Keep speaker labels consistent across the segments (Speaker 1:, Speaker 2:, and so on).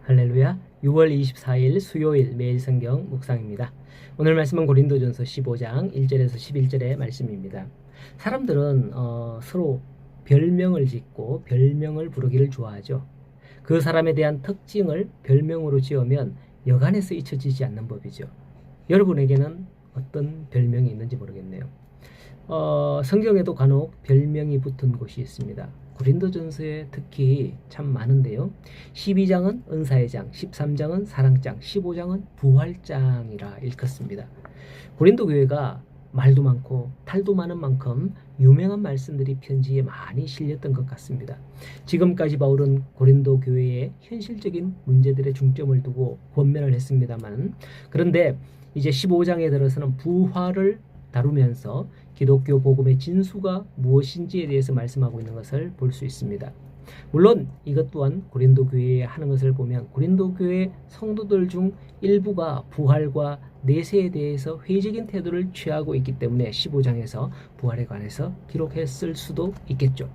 Speaker 1: 할렐루야. 6월 24일 수요일 매일 성경 묵상입니다. 오늘 말씀은 고린도전서 15장 1절에서 11절의 말씀입니다. 사람들은 서로 별명을 짓고 별명을 부르기를 좋아하죠. 그 사람에 대한 특징을 별명으로 지으면 여간에서 잊혀지지 않는 법이죠. 여러분에게는 어떤 별명이 있는지 모르겠네요. 성경에도 간혹 별명이 붙은 곳이 있습니다. 고린도전서에 특히 참 많은데요. 12장은 은사의 장, 13장은 사랑장, 15장은 부활장이라 일컫습니다. 고린도 교회가 말도 많고 탈도 많은 만큼 유명한 말씀들이 편지에 많이 실렸던 것 같습니다. 지금까지 바울은 고린도 교회의 현실적인 문제들에 중점을 두고 권면을 했습니다만, 그런데 이제 15장에 들어서는 부활을 다루면서 기독교 복음의 진수가 무엇인지에 대해서 말씀하고 있는 것을 볼 수 있습니다. 물론 이것 또한 고린도 교회에 하는 것을 보면 고린도 교회 성도들 중 일부가 부활과 내세에 대해서 회의적인 태도를 취하고 있기 때문에 15장에서 부활에 관해서 기록했을 수도 있겠죠.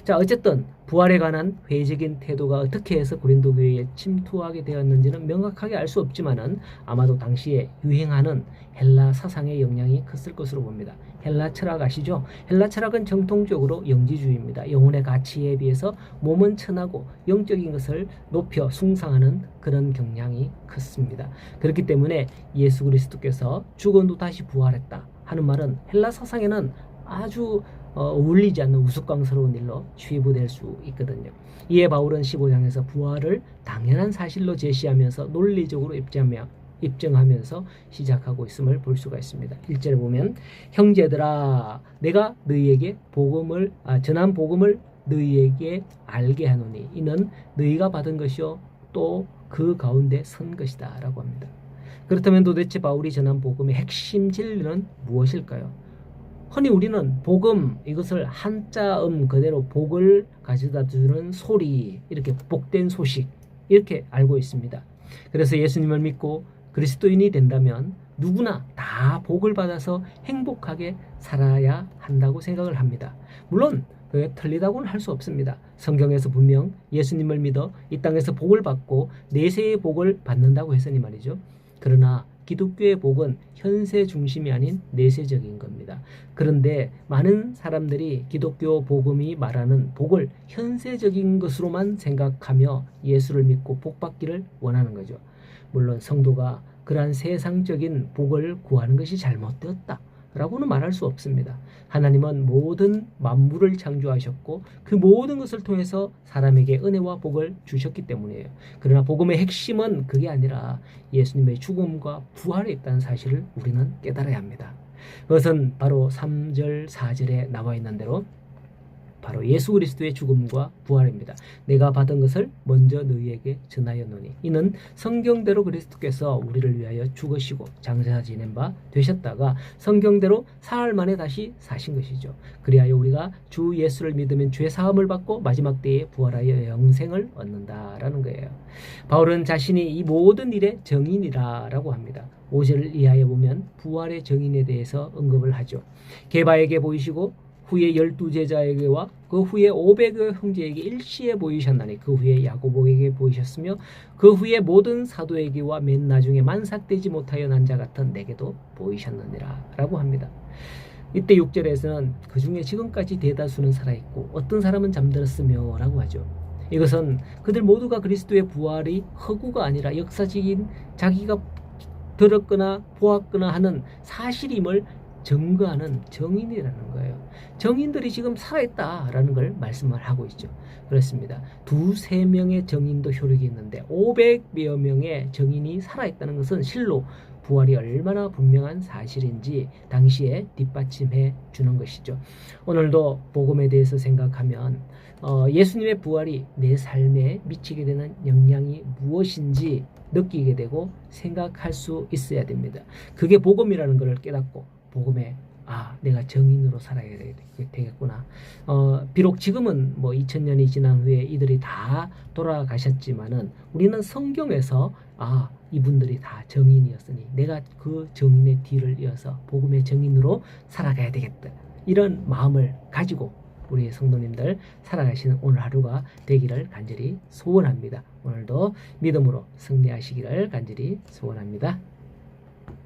Speaker 1: 자, 어쨌든 부활에 관한 회의적인 태도가 어떻게 해서 고린도 교회에 침투하게 되었는지는 명확하게 알 수 없지만은 아마도 당시에 유행하는 헬라 사상의 영향이 컸을 것으로 봅니다. 헬라 철학 아시죠? 헬라 철학은 정통적으로 영지주의입니다. 영혼의 가치에 비해서 몸은 천하고 영적인 것을 높여 숭상하는 그런 경향이 컸습니다. 그렇기 때문에 예수 그리스도께서 죽어도 다시 부활했다 하는 말은 헬라 사상에는 아주 어울리지 않는 우스꽝스러운 일로 취부될 수 있거든요. 이에 바울은 15장에서 부활을 당연한 사실로 제시하면서 논리적으로 입증하면서 시작하고 있음을 볼 수가 있습니다. 1절에 보면 형제들아 내가 너희에게 전한 복음을 너희에게 알게 하노니 이는 너희가 받은 것이요 또 그 가운데 선 것이다 라고 합니다. 그렇다면 도대체 바울이 전한 복음의 핵심 진리는 무엇일까요? 흔히 우리는 복음, 이것을 한자음 그대로 복을 가져다 주는 소리, 이렇게 복된 소식 이렇게 알고 있습니다. 그래서 예수님을 믿고 그리스도인이 된다면 누구나 다 복을 받아서 행복하게 살아야 한다고 생각을 합니다. 물론 그게 틀리다고는 할 수 없습니다. 성경에서 분명 예수님을 믿어 이 땅에서 복을 받고 내세의 복을 받는다고 했으니 말이죠. 그러나 기독교의 복은 현세 중심이 아닌 내세적인 겁니다. 그런데 많은 사람들이 기독교 복음이 말하는 복을 현세적인 것으로만 생각하며 예수를 믿고 복 받기를 원하는 거죠. 물론 성도가 그러한 세상적인 복을 구하는 것이 잘못되었다 라고는 말할 수 없습니다. 하나님은 모든 만물을 창조하셨고 그 모든 것을 통해서 사람에게 은혜와 복을 주셨기 때문이에요. 그러나 복음의 핵심은 그게 아니라 예수님의 죽음과 부활에 있다는 사실을 우리는 깨달아야 합니다. 그것은 바로 3절 4절에 나와 있는 대로 바로 예수 그리스도의 죽음과 부활입니다. 내가 받은 것을 먼저 너희에게 전하였노니 이는 성경대로 그리스도께서 우리를 위하여 죽으시고 장사 지낸 바 되셨다가 성경대로 사흘 만에 다시 사신 것이죠. 그리하여 우리가 주 예수를 믿으면 죄 사함을 받고 마지막 때에 부활하여 영생을 얻는다라는 거예요. 바울은 자신이 이 모든 일의 정인이라고 합니다. 5절 이하에 보면 부활의 정인에 대해서 언급을 하죠. 게바에게 보이시고 후에 12제자에게와 그 후에 500여 형제에게 일시에 보이셨나니 그 후에 야고보에게 보이셨으며 그 후에 모든 사도에게와 맨 나중에 만삭되지 못하여 난 자 같은 내게도 보이셨느니라 라고 합니다. 이때 6절에서는 그 중에 지금까지 대다수는 살아있고 어떤 사람은 잠들었으며 라고 하죠. 이것은 그들 모두가 그리스도의 부활이 허구가 아니라 역사적인 자기가 들었거나 보았거나 하는 사실임을 증거하는 정인이라는 거예요. 정인들이 지금 살아있다라는 걸 말씀을 하고 있죠. 그렇습니다. 2-3명의 정인도 효력이 있는데 500여 명의 정인이 살아있다는 것은 실로 부활이 얼마나 분명한 사실인지 당시에 뒷받침해 주는 것이죠. 오늘도 복음에 대해서 생각하면 예수님의 부활이 내 삶에 미치게 되는 영향이 무엇인지 느끼게 되고 생각할 수 있어야 됩니다. 그게 복음이라는 것을 깨닫고 복음에 내가 정인으로 살아야 되겠구나. 비록 지금은 2000년이 지난 후에 이들이 다 돌아가셨지만은 우리는 성경에서 이분들이 다 정인이었으니 내가 그 정인의 뒤를 이어서 복음의 정인으로 살아가야 되겠다. 이런 마음을 가지고 우리 성도님들 살아가시는 오늘 하루가 되기를 간절히 소원합니다. 오늘도 믿음으로 승리하시기를 간절히 소원합니다.